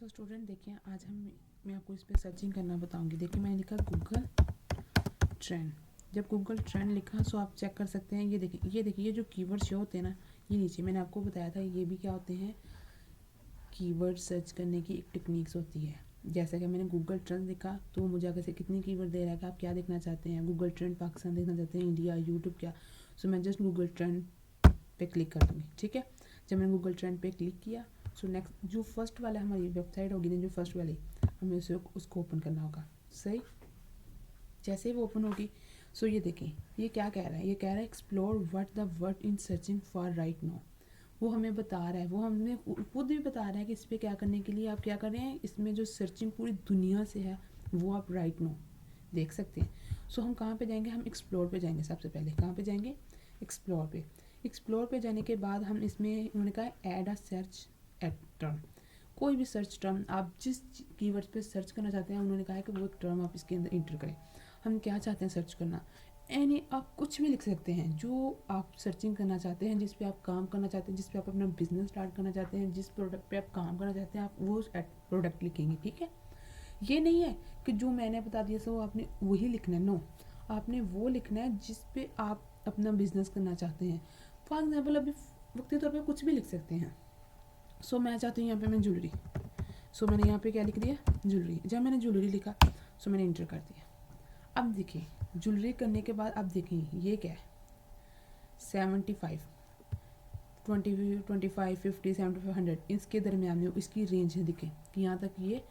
So student देखिए आज मैं आपको इस पर सर्चिंग करना बताऊंगी। देखिए मैंने लिखा गूगल ट्रेंड। जब गूगल ट्रेंड लिखा सो आप चेक कर सकते हैं। ये देखिए ये जो कीवर्ड शो होते हैं ना, ये नीचे मैंने आपको बताया था ये भी क्या होते हैं, कीवर्ड सर्च करने की एक टेक्निक्स होती है। जैसा कि मैंने गूगल ट्रेंड लिखा तो मुझे आगे से कितनी कीवर्ड दे रहा है कि आप क्या देखना चाहते हैं, गूगल ट्रेंड पाकिस्तान देखना चाहते हैं, इंडिया, यूट्यूब क्या। सो मैं जस्ट गूगल ट्रेंड पे क्लिक कर दूँगी। ठीक है, जब मैंने गूगल ट्रेंड पे क्लिक किया सो नेक्स्ट जो फर्स्ट वाला हमारी वेबसाइट होगी ना, जो फर्स्ट वाली हमें उसको ओपन करना होगा। सही, जैसे ही वो ओपन होगी सो ये देखें ये क्या कह रहा है, ये कह रहा है explore what the word in searching for right now. वो हमें बता रहा है, वो हमें खुद भी बता रहा है कि इस पर क्या करने के लिए आप क्या कर रहे हैं। इसमें जो सर्चिंग पूरी दुनिया से है वो आप राइट नाउ देख सकते हैं। सो हम कहाँ पे जाएंगे, हम एक्सप्लोर पे जाएंगे। सबसे पहले कहाँ पे जाएंगे, एक्सप्लोर पे। एक्सप्लोर पे जाने के बाद हम इसमें उन्होंने कहा ऐड अ सर्च एट टर्म। कोई भी सर्च टर्म आप जिस कीवर्ड पे सर्च करना चाहते हैं उन्होंने कहा है कि वो टर्म आप इसके अंदर इंटर करें। हम क्या चाहते हैं सर्च करना, एनी आप कुछ भी लिख सकते हैं जो आप सर्चिंग करना चाहते हैं, जिस पे आप काम करना चाहते हैं, जिस पे आप अपना बिजनेस स्टार्ट करना चाहते हैं, जिस प्रोडक्ट पे आप काम करना चाहते हैं, आप वो प्रोडक्ट लिखेंगे। ठीक है, ये नहीं है कि जो मैंने बता दिया सो आपने वही लिखना है। नो, आपने वो लिखना है जिस पे आप अपना बिजनेस करना चाहते हैं। फॉर एग्जाम्पल अभी वक्ती तौर पर कुछ भी लिख सकते हैं। सो मैं चाहती हूँ यहाँ पे मैं ज्वेलरी, सो मैंने यहाँ पे क्या लिख दिया, ज्वेलरी। जब मैंने ज्वेलरी लिखा सो मैंने इंटर कर दिया। अब देखिए ज्वेलरी करने के बाद अब देखिए ये क्या है, 75, 25, 50, 75, 100 इसके दरमियान में इसकी रेंज है। देखिए कि यहाँ तक ये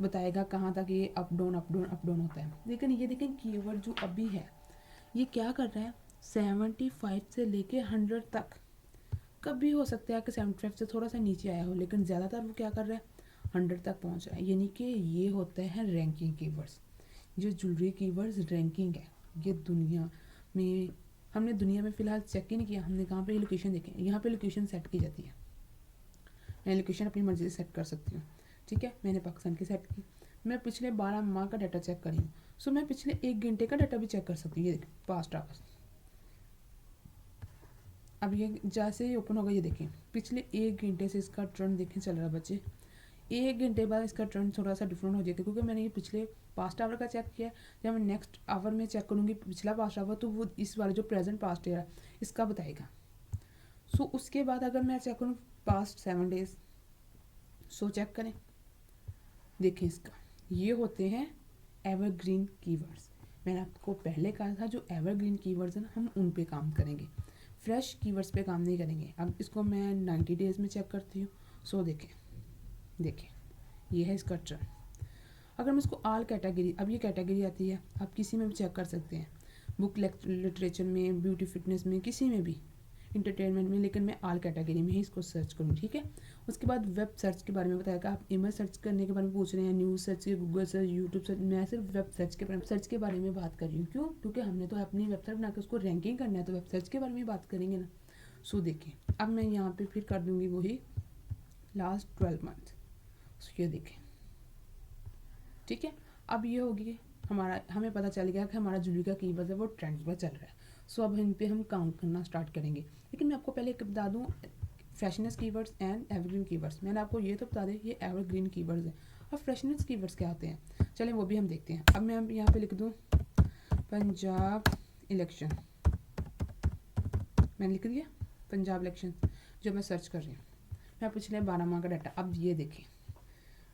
बताएगा कहाँ तक ये up down up down up down होता है। लेकिन ये देखें कीवर्ड जो अभी है ये क्या कर रहा है, 75 से लेके 100 तक। कभी हो सकता है कि 75 से थोड़ा सा नीचे आया हो, लेकिन ज़्यादातर वो क्या कर रहा है 100 तक पहुँच रहा है। यानी कि ये होते हैं रैंकिंग कीवर्ड्स। जो ज्वेलरी कीवर्ड्स रैंकिंग है ये दुनिया में, हमने दुनिया में फ़िलहाल चेक ही नहीं किया। हमने कहाँ पे लोकेशन देखे, यहाँ पे लोकेशन सेट की जाती है। मैं लोकेशन अपनी मर्ज़ी से सेट कर सकती हूँ। ठीक है, मैंने पाकिस्तान की सेट की। मैं पिछले 12 माह का डाटा चेक करी हूँ। सो मैं पिछले 1 घंटे का डाटा भी चेक कर सकती हूँ। ये देखिए पास्ट आवर्स। अब ये जैसे ही ओपन होगा ये देखें पिछले 1 घंटे से इसका ट्रेंड देखें चल रहा है बच्चे। 1 घंटे बाद इसका ट्रेंड थोड़ा सा डिफरेंट हो जाएगा क्योंकि मैंने ये पिछले पास्ट आवर का चेक किया। जब मैं नेक्स्ट आवर में चेक करूँगी पिछला पास्ट आवर तो वो इस वाले जो प्रेजेंट पास्ट ईयर है इसका बताएगा। सो उसके बाद अगर मैं चेक करूँ पास्ट 7 डेज, सो चेक करें देखें इसका, ये होते हैं एवरग्रीन कीवर्ड्स। मैंने आपको पहले कहा था जो एवरग्रीन कीवर्ड्स हैं ना हम उन पे काम करेंगे, फ्रेश कीवर्ड्स पे काम नहीं करेंगे। अब इसको मैं 90 डेज़ में चेक करती हूँ। सो देखें ये है इसका ट्रेंड। अगर मैं इसको ऑल कैटेगरी, अब ये कैटेगरी आती है आप किसी में भी चेक कर सकते हैं, बुक लिटरेचर में, ब्यूटी फिटनेस में, किसी में भी, इंटरटेनमेंट में, लेकिन मैं ऑल कैटेगरी में ही इसको सर्च करूँ। ठीक है, उसके बाद वेब सर्च के बारे में बताया कि आप इमेज सर्च करने के बारे में पूछ रहे हैं, न्यूज़ सर्च के, गूगल सर्च, यूट्यूब सर्च। मैं सिर्फ वेब सर्च के बारे में बात कर रही हूँ। क्यों, क्योंकि हमने तो अपनी वेबसाइट बना के उसको रैंकिंग करना है तो वेब सर्च के बारे में बात करेंगे ना। सो देखिए अब मैं यहाँ पर फिर कर दूँगी वही लास्ट 12 मंथ। सो ये देखें, ठीक है, अब ये होगी हमारा, हमें पता चल गया कि हमारा ज्वेलरी का कीवर्ड है वो ट्रेंड पर चल रहा है। सो अब इन पे हम काम करना स्टार्ट करेंगे। लेकिन मैं आपको पहले एक बता दूँ freshness keywords and evergreen keywords. मैंने आपको ये तो बता दें ये एवरग्रीन कीवर्ड्स हैं। अब फ्रेशनेस कीवर्ड्स क्या होते हैं चलें वो भी हम देखते हैं। अब मैं यहाँ पे लिख दूँ पंजाब इलेक्शन, मैंने लिख दिया पंजाब इलेक्शन जो मैं सर्च कर रही हूँ। मैं पिछले 12 माह का डाटा, अब ये देखें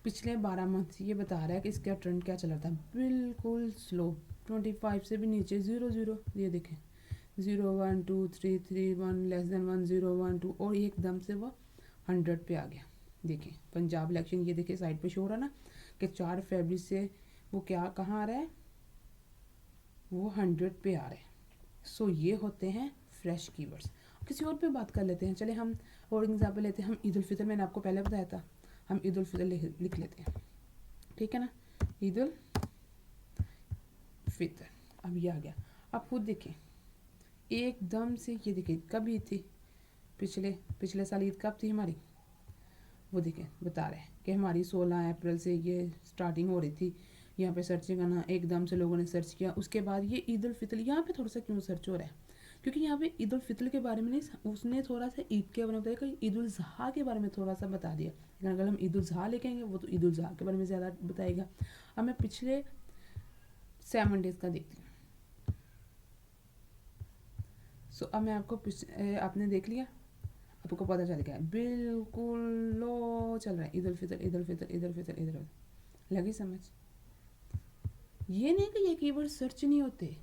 पिछले 12 मंथ ये बता रहा है कि इसका ट्रेंड क्या चल रहा था, बिल्कुल स्लो, 25 से भी नीचे, 0 ये देखें 0 1 2 3 3 1 लेस देन 1 0 1 2 और एकदम से वो 100 पे आ गया। देखें पंजाब इलेक्शन, ये देखिए साइड पे शो हो रहा ना कि 4 फरवरी से वो क्या कहाँ आ रहा है, वो 100 पे आ रहा है। सो ये होते हैं फ्रेश कीवर्ड्स। किसी और पे बात कर लेते हैं, चले हम और एग्जाम्पल लेते हैं। हम ईद उल फितर, मैंने आपको पहले बताया था, हम ईद उल फितर लिख लेते हैं। ठीक है ना, ईद उल फितर। अब ये आ गया। आप खुद देखें एकदम से ये देखिए कभी थी पिछले साल ईद कब थी हमारी, वो देखें बता रहे हैं कि हमारी 16 अप्रैल से ये स्टार्टिंग हो रही थी। यहाँ पे सर्चिंग करना, एकदम से लोगों ने सर्च किया। उसके बाद ये ईद उल फितर, यहाँ पे थोड़ा सा क्यों सर्च हो रहा है क्योंकि यहाँ पे ईद उल फितर के बारे में नहीं, उसने थोड़ा सा ईद के बारे में बताया कि ईद उल ज़ुहा के बारे में थोड़ा सा बता दिया, लेकिन अगर हम ईद उल ज़ुहा लिखेंगे वो तो ईद उल ज़ुहा के बारे में ज़्यादा बताएगा। अब मैं पिछले 7 डेज़ का देखती हूँ। सो अब मैं आपको आपने देख लिया, आपको पता चल गया बिल्कुल लो चल रहा है ईद उल फितर ईद उल फितर ईद उल फितर ईद उल फितर। लगी समझ? ये नहीं कि ये कीवर्ड सर्च नहीं होते,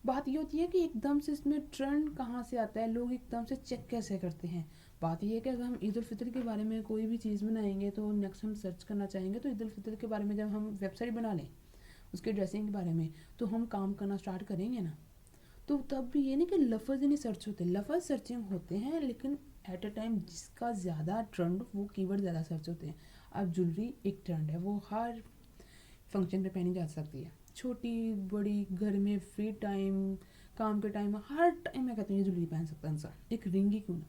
बात ये होती है कि एकदम से इसमें ट्रेंड कहाँ से आता है, लोग एकदम से चेक कैसे करते हैं। बात ये है कि अगर हम ईद उल फितर के बारे में कोई भी चीज़ बनाएंगे तो नेक्स्ट हम सर्च करना चाहेंगे, तो ईद उल फितर के बारे में जब हम वेबसाइट बना लें उसके ड्रेसिंग के बारे में तो हम काम करना स्टार्ट करेंगे ना, तो तब भी ये नहीं कि लफ्ज़ ही नहीं सर्च होते, लफ्ज़ सर्चिंग होते हैं, लेकिन एट अ टाइम जिसका ज़्यादा ट्रेंड वो कीवर्ड ज़्यादा सर्च होते हैं। अब ज्वेलरी एक ट्रेंड है, वो हर फंक्शन पे पहनी जा सकती है, छोटी बड़ी, घर में फ्री टाइम, काम के टाइम, हर टाइम मैं कहती हूँ ये ज्वेलरी पहन सकता है इंसान, एक रिंग ही क्यों ना।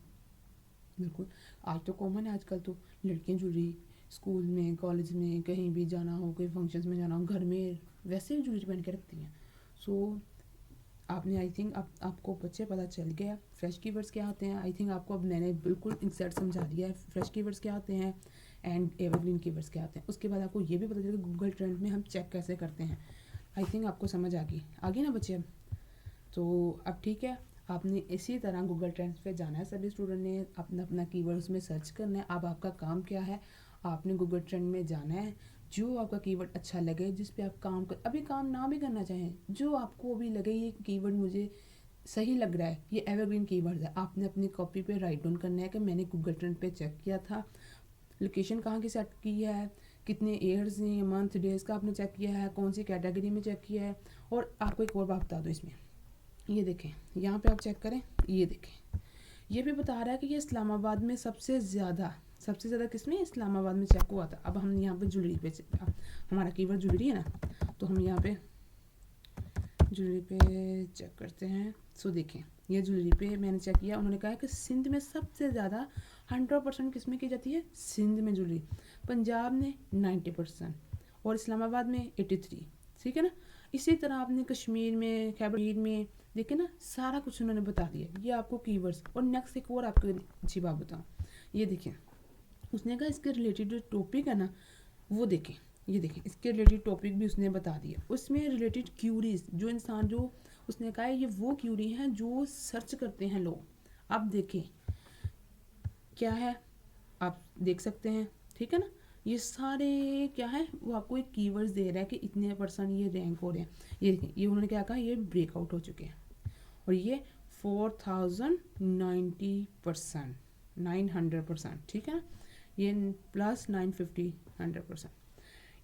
बिल्कुल आज तो कॉमन है, आजकल तो लड़कियाँ ज्वेलरी, स्कूल में कॉलेज में कहीं भी जाना हो, कोई फंक्शंस में जाना हो, घर में वैसे भी ज्वेलरी पहन के रखती हैं। सो आपने आई थिंक आपको बच्चे पता चल गया फ्रेश कीवर्ड्स क्या होते हैं। आई थिंक आपको अब मैंने बिल्कुल इंसर्ट समझा दिया है फ्रेश कीवर्ड्स क्या होते हैं एंड एवरग्रीन कीवर्ड्स क्या होते हैं। उसके बाद आपको ये भी पता चलेगा गूगल ट्रेंड में हम चेक कैसे करते हैं। आई थिंक आपको समझ आ गई ना बच्चे अब? तो अब ठीक है, आपने इसी तरह गूगल ट्रेंड्स पे जाना है, सभी स्टूडेंट ने अपना अपना कीवर्ड्स में सर्च करना है। अब आपका काम क्या है, आपने गूगल ट्रेंड में जाना है, जो आपका कीवर्ड अच्छा लगे, जिस पे आप काम कर, अभी काम ना भी करना चाहें, जो आपको अभी लगे ये कीवर्ड मुझे सही लग रहा है, ये एवरग्रीन कीवर्ड है, आपने अपनी कॉपी पे राइट डाउन करना है कि मैंने गूगल ट्रेंड पे चेक किया था, लोकेशन कहाँ की सेट की है, कितने ईयर्स हैं, मंथ डेज का आपने चेक किया है, कौन सी कैटेगरी में चेक किया है। और आपको एक और बात बता दो इसमें, ये देखें यहाँ पे आप चेक करें, ये देखें ये भी बता रहा है कि ये इस्लामाबाद में सबसे ज़्यादा किसमें, इस्लामाबाद में चेक हुआ था। अब हम यहाँ पे ज्वेलरी पे हमारा कीवर्ड ज्वेलरी है ना, तो हम यहाँ पे ज्वेलरी पे चेक करते हैं। सो देखें ये ज्वेलरी पे मैंने चेक किया, उन्होंने कहा कि सिंध में सबसे ज़्यादा 100% किसमें की जाती है, सिंध में ज्वेलरी, पंजाब में 90% और इस्लामाबाद में 83। ठीक है ना। इसी तरह आपने कश्मीर में, खैबर में देखे ना, सारा कुछ उन्होंने बता दिया, ये आपको कीवर्ड्स। और नेक्स्ट एक और आपको अच्छी बात बताऊँ, ये देखिए उसने कहा इसके रिलेटेड जो टॉपिक है ना वो देखें, ये देखें इसके रिलेटेड टॉपिक भी उसने बता दिया, उसमें रिलेटेड क्यूरीज जो इंसान, जो उसने कहा है ये वो क्यूरी हैं जो सर्च करते हैं लोग। अब देखें क्या है, आप देख सकते हैं, ठीक है ना। ये सारे क्या है, वो आपको एक कीवर्ड्स दे रहा है कि इतने % ये रैंक हो रहे हैं। ये देखें, ये उन्होंने क्या कहा, ये ब्रेकआउट हो चुके हैं और ये 4090%, 900%, ठीक है ना, ये प्लस 950, 100%।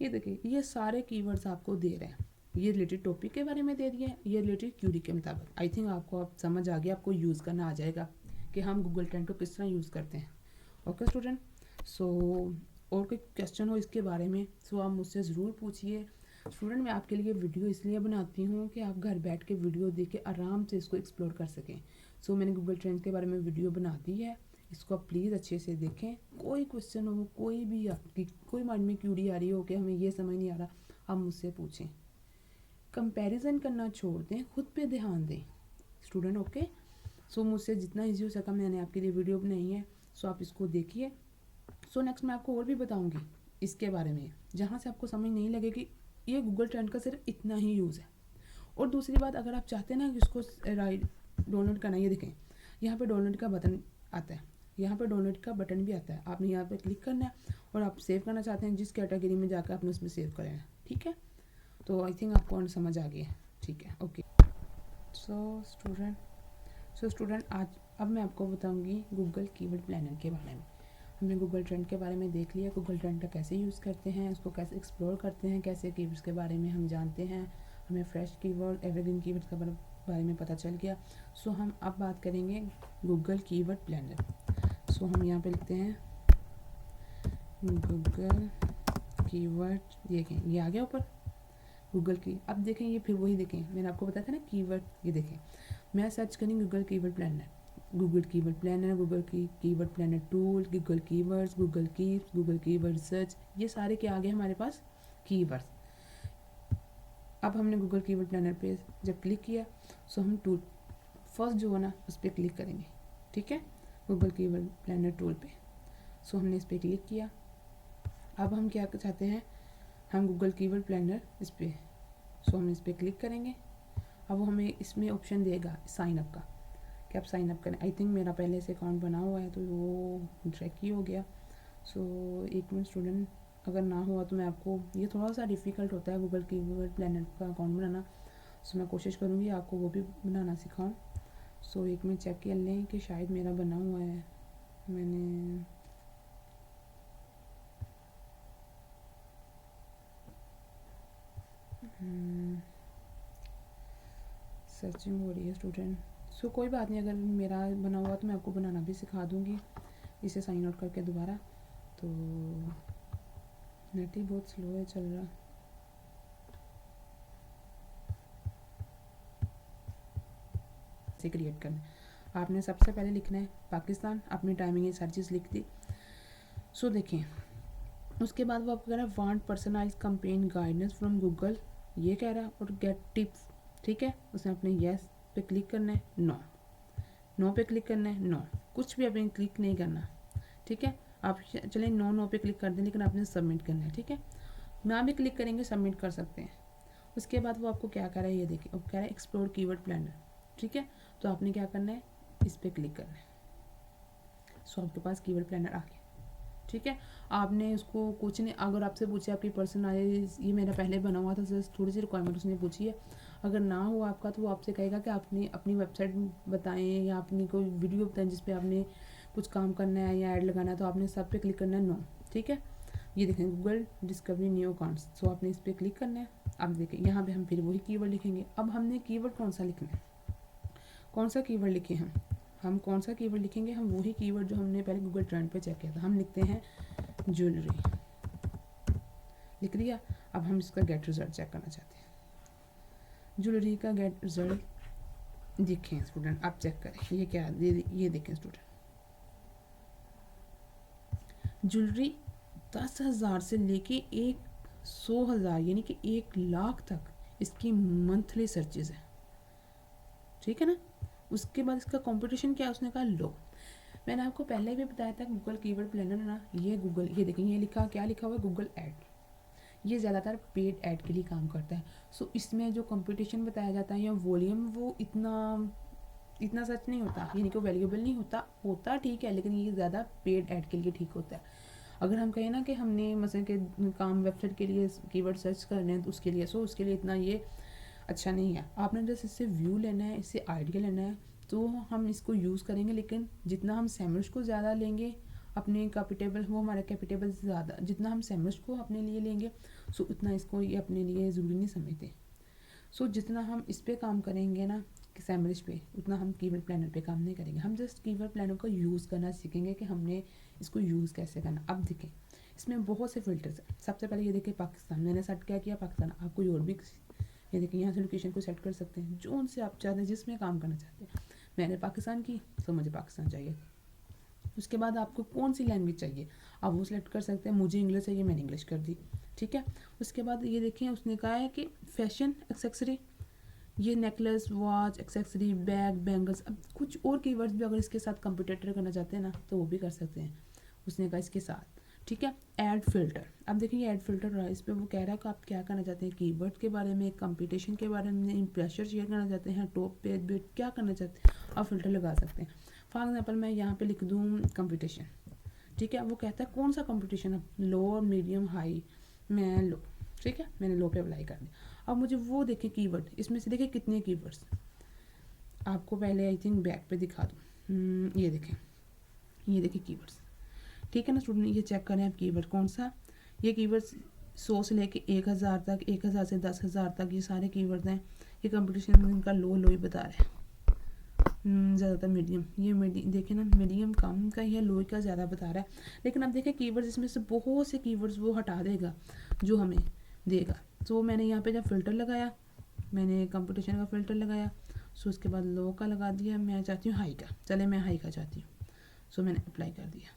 ये देखिए ये सारे कीवर्ड्स आपको दे रहे हैं, ये रिलेटेड टॉपिक के बारे में दे दिए, ये रिलेटेड क्यूरी के मुताबिक। आई थिंक आपको अब समझ आ गया, आपको यूज़ करना आ जाएगा कि हम गूगल ट्रेंड को किस तरह यूज़ करते हैं। ओके स्टूडेंट, सो और कोई क्वेश्चन हो इसके बारे में सो आप मुझसे ज़रूर पूछिए। स्टूडेंट मैं आपके लिए वीडियो इसलिए बनाती हूँ कि आप घर बैठ के वीडियो देख के आराम से इसको एक्सप्लोर कर सकें। सो मैंने गूगल ट्रेंड के बारे में वीडियो बना दी है, इसको आप प्लीज़ अच्छे से देखें। कोई क्वेश्चन हो, कोई भी आपकी कोई माइंड में क्यूरी आ रही हो कि हमें ये समझ नहीं आ रहा, आप मुझसे पूछें। कंपैरिजन करना छोड़ दें, खुद पे ध्यान दें स्टूडेंट। ओके, सो मुझसे जितना ईजी हो सका मैंने आपके लिए वीडियो बनाई है, सो आप इसको देखिए। सो नेक्स्ट मैं आपको और भी बताऊंगी इसके बारे में, जहाँ से आपको समझ नहीं लगे कि ये गूगल ट्रेंड का सिर्फ इतना ही यूज़ है। और दूसरी बात, अगर आप चाहते हैं ना कि इसको डाउनलोड करना, ये देखें यहाँ पे डाउनलोड का बटन आता है, यहाँ पे डाउनलोड का बटन भी आता है, आपने यहाँ पे क्लिक करना है और आप सेव करना चाहते हैं जिस कैटेगरी में जाकर आपने उसमें सेव करें है, ठीक है। तो आई थिंक आपको समझ आ गया, ठीक है। ओके, सो स्टूडेंट आज अब मैं आपको बताऊंगी गूगल कीवर्ड प्लानर के बारे में। हमने गूगल ट्रेंड के बारे में देख लिया, गूगल ट्रेंड का कैसे यूज़ करते हैं, उसको कैसे एक्सप्लोर करते हैं, कैसे कीवर्ड्स के बारे में हम जानते हैं, हमें फ्रेश कीवर्ड, एवरग्रीन कीवर्ड्स के बारे में पता चल गया। सो हम अब बात करेंगे गूगल कीवर्ड प्लानर। सो हम यहाँ पे लिखते हैं गूगल कीवर्ड, देखें ये आ गया ऊपर गूगल की। अब देखें ये फिर वही देखें, मैंने आपको बताया था ना कीवर्ड, ये देखें मैं सर्च करेंगे Google keyword planner, Google keyword planner, Google की keyword planner tool, Google keywords, Google keeps, Google keyword search, ये सारे क्या आ गए हमारे पास, कीवर्ड्स। अब हमने गूगल कीवर्ड प्लानर पे जब क्लिक किया सो हम टूल फर्स्ट जो है ना उस पर क्लिक करेंगे, ठीक है, गूगल कीवर्ड प्लानर टूल पे। सो हमने इस पर क्लिक किया, अब हम क्या चाहते हैं, हम गूगल कीवर्ड प्लानर इस पर, सो हम इस पर क्लिक करेंगे। अब वो हमें इसमें ऑप्शन देगा साइन अप का कि आप साइन अप करें। आई थिंक मेरा पहले से अकाउंट बना हुआ है तो वो ट्रैक ही हो गया। सो एक मिनट स्टूडेंट, अगर ना हुआ तो मैं आपको, ये थोड़ा सा डिफ़िकल्ट होता है गूगल कीवर्ड प्लानर का अकाउंट बनाना, सो मैं कोशिश करूँगी आपको वो भी बनाना सिखाऊँ। सो एक मिनट चेक कर लें कि शायद मेरा बना हुआ है। मैंने सर्चिंग हो रही है स्टूडेंट। सो कोई बात नहीं, अगर मेरा बना हुआ तो मैं आपको बनाना भी सिखा दूँगी इसे साइन आउट करके दोबारा। तो नेट ही बहुत स्लो है चल रहा। से क्रिएट करना है, आपने सबसे पहले लिखना है पाकिस्तान, अपनी टाइमिंग ये सारी चीज़ लिख दी। सो देखें, उसके बाद वो आपको कह रहा है want personalize campaign guidance from Google, ये कह रहा है, और गेट टिप्स। ठीक है, उसमें अपने येस पे क्लिक करना है, नो पे क्लिक करना है, नो, कुछ भी आपने क्लिक नहीं करना। ठीक है, आप चलें नो पे क्लिक कर दें, लेकिन आपने सबमिट करना है। ठीक है, ना भी क्लिक करेंगे सबमिट कर सकते हैं। उसके बाद वो आपको क्या कह रहा है, ये देखिए, अब कह रहा है एक्सप्लोर कीवर्ड प्लानर। ठीक है, तो आपने क्या करना है, इस पर क्लिक करना है। सो आपके पास कीवर्ड प्लानर आ गया। ठीक है, आपने उसको कुछ नहीं, अगर आपसे पूछे आपकी पर्सनलाइज, ये मेरा पहले बना हुआ था, जस्ट थोड़ी सी रिक्वायरमेंट उसने पूछी है, अगर ना हो आपका तो वो आपसे कहेगा कि आपने अपनी वेबसाइट बताएं या अपनी कोई वीडियो बताएं जिस पे आपने कुछ काम करना है या ऐड लगाना है, तो आपने सब पे क्लिक करना है, नो। ठीक है, ये देखें गूगल डिस्कवरी न्यू अकाउंट्स, सो आपने इस पर क्लिक करना है। अब देखें यहाँ पे हम फिर वही कीवर्ड लिखेंगे। अब हमने कीवर्ड कौन सा लिखना है, कौन सा कीवर्ड लिखे हम कौन सा कीवर्ड लिखेंगे, हम वही कीवर्ड जो हमने पहले गूगल ट्रेंड पे चेक किया था। हम लिखते हैं ज्वेलरी, लिख दिया। अब हम इसका गेट रिजल्ट चेक करना चाहते हैं। ज्वेलरी का गेट रिजल्ट देखें स्टूडेंट, आप चेक करें ये क्या, ये देखें स्टूडेंट, ज्वेलरी 10,000 से लेके 100,000 यानी कि 1,00,000 तक इसकी मंथली सर्चेज है। ठीक है ना, उसके बाद इसका कंपटीशन क्या है, उसने कहा लो। मैंने आपको पहले भी बताया था गूगल कीवर्ड प्लानर ना, ये गूगल, ये देखें ये लिखा, क्या लिखा हुआ है, गूगल ऐड, ये ज़्यादातर पेड ऐड के लिए काम करता है। सो इसमें जो कंपटीशन बताया जाता है या वॉल्यूम, वो इतना सच नहीं होता, यानी कि वैल्यूएबल नहीं होता ठीक है, लेकिन ये ज़्यादा पेड ऐड के लिए ठीक होता है। अगर हम कहें ना कि हमने मसलन के काम वेबसाइट के लिए कीवर्ड सर्च करने हैं तो उसके लिए, सो उसके लिए इतना ये अच्छा नहीं है। आपने जैसे इससे व्यू लेना है, इससे आइडिया लेना है, तो हम इसको यूज़ करेंगे, लेकिन जितना हम सैमरज को ज़्यादा लेंगे अपने कैपिटेबल, वो हमारा कैपिटेबल ज़्यादा, जितना हम सैमरज को अपने लिए लेंगे सो उतना इसको ये अपने लिए ज़रूरी नहीं समझते। सो जितना हम इस पर काम करेंगे ना कि सैमरज पे, उतना हम कीवर्ड प्लानर पे काम नहीं करेंगे। हम जस्ट कीवर्ड प्लानर का यूज़ करना सीखेंगे कि हमने इसको यूज़ कैसे करना। अब देखें इसमें बहुत से फिल्टर्स हैं। सबसे पहले ये देखें पाकिस्तान, मैंने सेट क्या किया पाकिस्तान, आप कोई और भी ये देखिए यहाँ से लोकेशन को सेट कर सकते हैं जो उनसे आप चाहते हैं, जिसमें काम करना चाहते हैं। मैंने पाकिस्तान की, तो मुझे पाकिस्तान चाहिए। उसके बाद आपको कौन सी लैंग्वेज चाहिए आप वो सिलेक्ट कर सकते हैं। मुझे इंग्लिश चाहिए, मैंने इंग्लिश कर दी। ठीक है, उसके बाद ये देखिए उसने कहा है कि फैशन एक्सेसरी, ये necklace, watch, accessory, bag, bangles, अब कुछ और कीवर्ड्स भी अगर इसके साथ कंप्यूटर करना चाहते हैं ना तो वो भी कर सकते हैं। उसने कहा इसके साथ। ठीक है, ऐड फिल्टर, अब देखिए ऐड फिल्टर रहा है, इस पर वो कह रहा है कि आप क्या करना चाहते हैं, कीवर्ड के बारे में, कंपटीशन के बारे में, इम्प्रेशर शेयर करना चाहते हैं, टॉप पेज बिट क्या करना चाहते हैं, आप फिल्टर लगा सकते हैं। फॉर एग्जाम्पल मैं यहाँ पे लिख दूँ कंपटीशन। ठीक है, वो कहता है कौन सा कंपटीशन, लो, मीडियम, हाई, मैं लो। ठीक है, मैंने लो पे अप्लाई कर दिया। अब मुझे वो देखे कीवर्ड, इसमें से देखे कितने कीवर्ड्स, आपको पहले आई थिंक बैक पे दिखा दूँ। ये देखें कीवर्ड्स। ठीक है ना स्टूडेंट, ये चेक करें आप कीवर्ड कौन सा, ये कीवर्ड्स 100 से लेके 1,000 तक, 1,000 से 10,000 तक, ये सारे कीवर्ड हैं। ये कंपटीशन में इनका लो ही बता रहा है। ज़्यादातर मीडियम, ये देखें ना मीडियम कम का या लो का ज़्यादा बता रहा है। लेकिन अब देखें कीवर्ड्स, इसमें से बहुत से कीवर्ड्स वो हटा देगा जो हमें देगा। तो मैंने यहाँ पे जब फ़िल्टर लगाया, मैंने कंपटीशन का फ़िल्टर लगाया, सो उसके बाद लो का लगा दिया। मैं चाहती हूँ हाई का, चले मैं हाई का चाहती हूँ, सो मैंने अप्लाई कर दिया।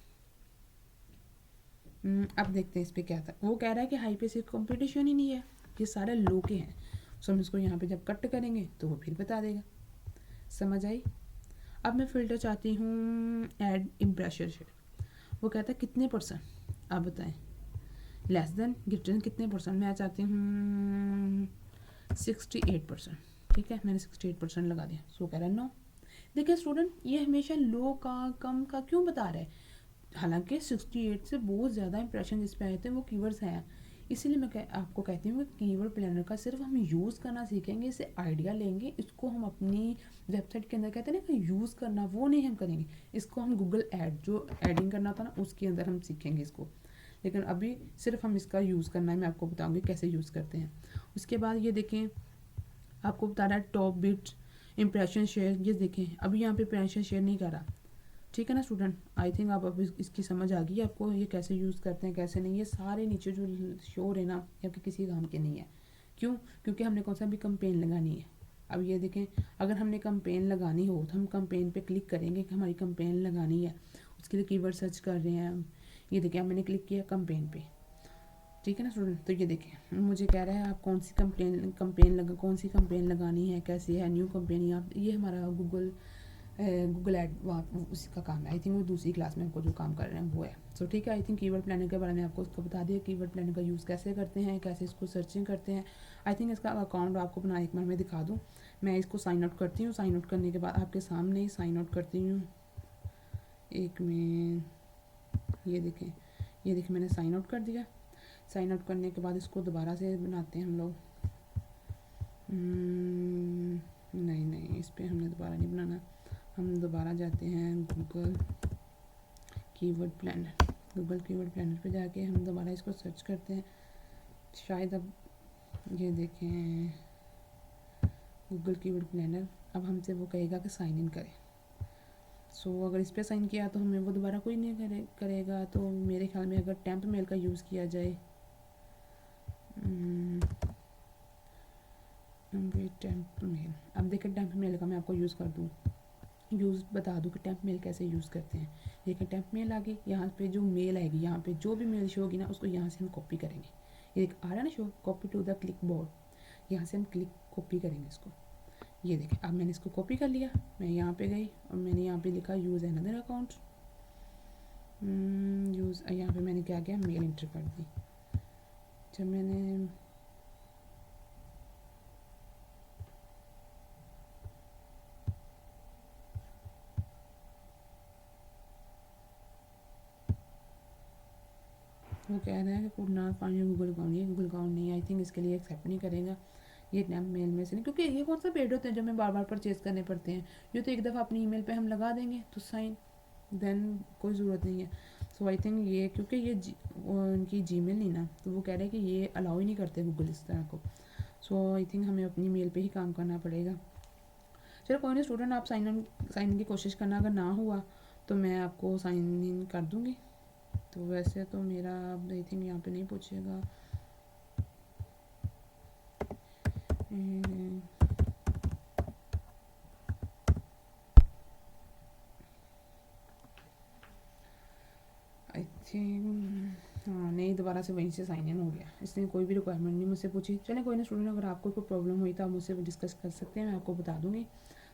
अब देखते हैं इस पर क्या था। वो कह रहा है कि हाई पे सिर्फ कंपटीशन ही नहीं है, ये सारे लो के हैं। सो हम इसको यहाँ पे जब कट करेंगे तो वो फिर बता देगा। समझ आई। अब मैं फ़िल्टर चाहती हूँ ऐड इम्प्रेशर शेड, वो कहता है कितने %, आप बताएं लेस देन ग्रेटर देन कितने परसेंट, मैं चाहती हूँ 68%। ठीक है, मैंने 68% लगा दिया। सो कह रहा है नो। देखिए स्टूडेंट, ये हमेशा लो का कम का क्यों बता रहा है, हालांकि 68 से बहुत ज़्यादा इंप्रेशन जिस पे आए थे वो कीवर्ड्स हैं। इसीलिए मैं आपको कहती हूँ कि कीवर्ड प्लानर का सिर्फ हम यूज़ करना सीखेंगे, इससे आइडिया लेंगे, इसको हम अपनी वेबसाइट के अंदर कहते हैं ना कि यूज़ करना, वो नहीं हम करेंगे। इसको हम गूगल ऐड जो एडिंग करना था ना उसके अंदर हम सीखेंगे इसको, लेकिन अभी सिर्फ हम इसका यूज़ करना है। मैं आपको बताऊँगी कैसे यूज़ करते हैं। उसके बाद ये देखें, आपको बता रहा है टॉप बिट इंप्रेशन शेयर, ये देखें अभी यहाँ पे इंप्रेशन शेयर नहीं कर रहा। ठीक है ना स्टूडेंट, आई थिंक आप अब इसकी समझ आ गई आपको ये कैसे यूज़ करते हैं कैसे नहीं। ये सारे नीचे जो शो है ना ये आपके किसी काम के नहीं है। क्यों? क्योंकि हमने कौन सा भी कंपेन लगानी है। अब ये देखें, अगर हमने कंपेन लगानी हो तो हम कंपेन पे क्लिक करेंगे कि हमारी कंपेन लगानी है, उसके लिए कीवर्ड सर्च कर रहे हैं हम। ये देखें, अब मैंने क्लिक किया कंपेन पे। ठीक है ना स्टूडेंट, तो ये देखें मुझे कह रहा है आप कौन सी कौन सी कंपेन लगानी है, कैसे है, न्यू कंपेन। ये हमारा गूगल एड उसी का काम है। आई थिंक वो दूसरी क्लास में आपको जो काम कर रहे हैं वो है। सो ठीक है, आई थिंक कीवर्ड प्लानर के बारे में आपको उसको बता दिया, कीवर्ड प्लानर का यूज़ कैसे करते हैं, कैसे इसको सर्चिंग करते हैं। आई थिंक इसका अकाउंट आपको बना एक बार मैं दिखा दूँ। मैं इसको साइन आउट करती हूँ, साइन आउट करने के बाद आपके सामने ही साइन आउट करती हूँ। एक में ये देखें मैंने साइन आउट कर दिया। साइन आउट करने के बाद इसको दोबारा से बनाते हैं हम लोग। नहीं, इस पर हमने दोबारा नहीं बनाना। हम दोबारा जाते हैं गूगल कीवर्ड प्लानर पे जाके हम दोबारा इसको सर्च करते हैं। शायद अब ये देखें गूगल कीवर्ड प्लानर, अब हमसे वो कहेगा कि साइन इन करें। सो अगर इस पर साइन किया तो हमें वो दोबारा कोई नहीं करेगा। तो मेरे ख्याल में अगर टेम्प मेल का यूज़ किया जाए, टेम्प मेल, अब देखें टेम्प मेल का मैं आपको यूज़ कर दूँ, बता दूँ कि टेम्प मेल कैसे यूज़ करते हैं। देखिए टेम्प मेल आ गई, यहाँ पे जो मेल आएगी, यहाँ पे जो भी मेल शो होगी ना उसको यहाँ से हम कॉपी करेंगे। ये एक आ रहा है ना show, copy to the click board, यहाँ से हम कॉपी करेंगे इसको। ये देखें अब मैंने इसको कॉपी कर लिया, मैं यहाँ पे गई और मैंने यहाँ पे लिखा यूज़ अनदर अकाउंट। यहाँ पे मैंने क्या किया, मेल इंटर कर दी। जब मैंने वो कह रहा है कि could not find your Google account, ये गूगल अकाउंट नहीं है। आई थिंक इसके लिए एक्सेप्ट नहीं करेगा ये टेम्प मेल में से नहीं, क्योंकि ये कौन सा पेड होते हैं जो हमें बार बार परचेज करने पड़ते हैं। ये तो एक दफ़ा अपनी ईमेल पे हम लगा देंगे तो साइन, देन कोई ज़रूरत नहीं है। सो आई थिंक ये क्योंकि ये उनकी जीमेल नहीं ना, तो वो कह रहे हैं कि ये अलाउ ही नहीं करते गूगल इस तरह को। सो आई थिंक हमें अपनी मेल पे ही काम करना पड़ेगा। चलो कोई नहीं स्टूडेंट, आप साइन इन की कोशिश करना, अगर ना हुआ तो मैं आपको साइन इन कर दूँगी। तो वैसे तो मेरा आई थिंक यहाँ पे नहीं पूछेगा। आई थिंक हाँ नहीं, दोबारा से वहीं से साइन इन हो गया, इसने कोई भी रिक्वायरमेंट नहीं मुझसे पूछी। चलें कोई ना स्टूडेंट, अगर आपको कोई प्रॉब्लम हुई तो आप मुझसे डिस्कस कर सकते हैं, मैं आपको बता दूँगी।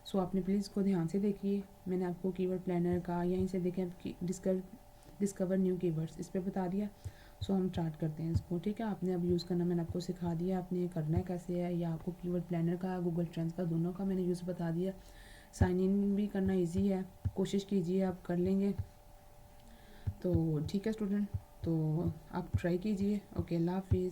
सो आपने प्लीज़ इसको ध्यान से देखिए। मैंने आपको कीवर्ड प्लानर का यहीं से देखें डिस्कवर न्यू कीवर्ड्स इस पर बता दिया। सो हम स्टार्ट करते हैं इसको। ठीक है, आपने अब यूज़ करना मैंने आपको सिखा दिया, आपने करना है कैसे है, या आपको कीवर्ड प्लानर का गूगल ट्रेंड्स का दोनों का मैंने यूज़ बता दिया। साइन इन भी करना इजी है, कोशिश कीजिए आप कर लेंगे। तो ठीक है स्टूडेंट, तो आप ट्राई कीजिए। ओके, अल्लाह हाफिज़।